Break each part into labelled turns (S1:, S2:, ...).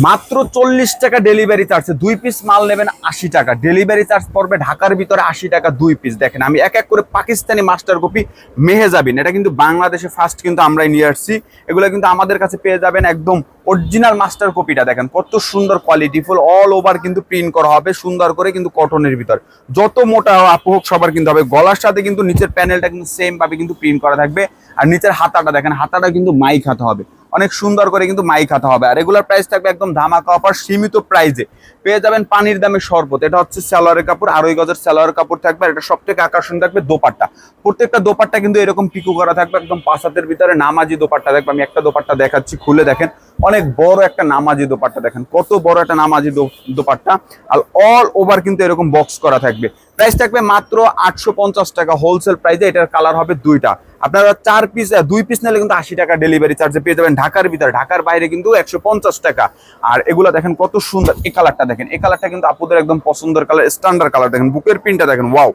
S1: মাত্র 40 টাকা delivery charge. 2 piece মাল নেবেন 80 টাকা, ডেলিভারি চার্জ পড়বে ঢাকার ভিতরে 80 টাকা 2 পিস। দেখেন আমি এক এক করে পাকিস্তানি মাস্টার কপি মেহেজাবিন, এটা কিন্তু বাংলাদেশে ফার্স্ট কিন্তু আমরাই নিয়ে আসছি। এগুলো কিন্তু আমাদের কাছে পেয়ে যাবেন একদম অরিজিনাল মাস্টার কপিটা। দেখেন কত সুন্দর কোয়ালিটিফুল, অল ওভার কিন্তু প্রিন্ট করা হবে সুন্দর করে, কিন্তু কটনের ভিতর। যত মোটা আপু হোক সবার কিন্তু হবে। গলার সাথে কিন্তু নিচের প্যানেলটা কিন্তু সেম ভাবে কিন্তু প্রিন্ট করা থাকবে। আর নিচের হাতাটা দেখেন, হাতাটা কিন্তু মাইক হাতা হবে, অনেক সুন্দর করে কিন্তু মাইক হাতা হবে। আর রেগুলার প্রাইস থাকবে একদম ধামাকা অফার, সীমিত প্রাইসে পেয়ে যাবেন পানির দামে শরবত। এটা হচ্ছে সালোয়ারের কাপড়, 2.5 গজের সালোয়ার কাপড় থাকবে। আর এটা সবথেকে আকর্ষণ থাকবে দোপাট্টা। প্রত্যেকটা দোপাট্টা কিন্তু এরকম পিকু করা থাকবে, একদম 5 হাতের ভিতরে নামাজি দোপাট্টা থাকবে। আমি একটা দোপাট্টা দেখাচ্ছি, খুলে দেখেন, অনেক বড় একটা নামাজি দোপাট্টা। দেখেন কত বড় একটা নামাজি দোপাট্টা। আর অল ওভার কিন্তু এরকম বক্স করা থাকবে। প্রাইস থাকবে মাত্র 850 টাকা হোলসেল প্রাইসে। এটার কালার হবে দুইটা। আপনারা 4 পিস 2 পিস নিলে কিন্তু 80 টাকা ডেলিভারি চার্জে পেয়ে যাবেন ঢাকার ভিতরে। ঢাকার বাইরে কিন্তু 150 টাকা। আর এগুলো দেখেন কত সুন্দর, এই কালারটা দেখেন, এই কালারটা কিন্তু আপুদের একদম পছন্দের কালার, স্ট্যান্ডার্ড কালার। দেখেন বুকের প্রিন্টটা দেখেন, ওয়াও,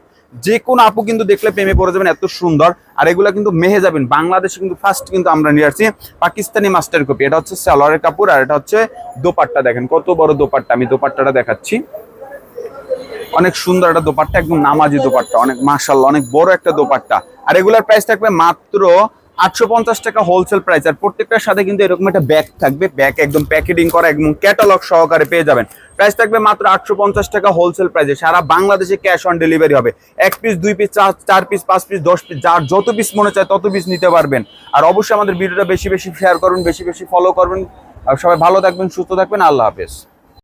S1: যে কোনো আপু কিন্তু দেখলে প্রেমে পড়ে যাবেন, এত সুন্দর। আর এগুলো কিন্তু মেহেজাবিন, বাংলাদেশে কিন্তু ফার্স্ট কিন্তু আমরা নিয়ে আসছি পাকিস্তানি মাস্টার কপি। এটা হচ্ছে সালোয়ারের কাপড়, আর এটা হচ্ছে দোপাট্টা। দেখেন কত বড় দোপাট্টা, আমি দোপাট্টাটা দেখাচ্ছি, অনেক সুন্দর একটা দোপাট্টা, একদম নামাজি দোপাট্টা, অনেক মাশাআল্লাহ অনেক বড় একটা দোপাট্টা। আর রেগুলার প্রাইস থাকবে মাত্র 850 টাকা হোলসেল প্রাইস। আর প্রত্যেকটার সাথে কিন্তু এরকম একটা ব্যাগ থাকবে, ব্যাগ একদম প্যাকেটিং করা, একদম ক্যাটালগ সহকারে পেয়ে যাবেন। প্রাইস থাকবে মাত্র 850 টাকা হোলসেল প্রাইসে। সারা বাংলাদেশে ক্যাশ অন ডেলিভারি হবে। 1 piece 2 piece 4 piece 5 piece 10 piece, যার যত পিস মনে চায় তত পিস নিতে পারবেন। আর অবশ্যই আমাদের ভিডিওটা বেশি বেশি শেয়ার করুন, বেশি বেশি ফলো করবেন। আর সবাই ভালো থাকবেন, সুস্থ থাকবেন, আল্লাহ হাফেজ।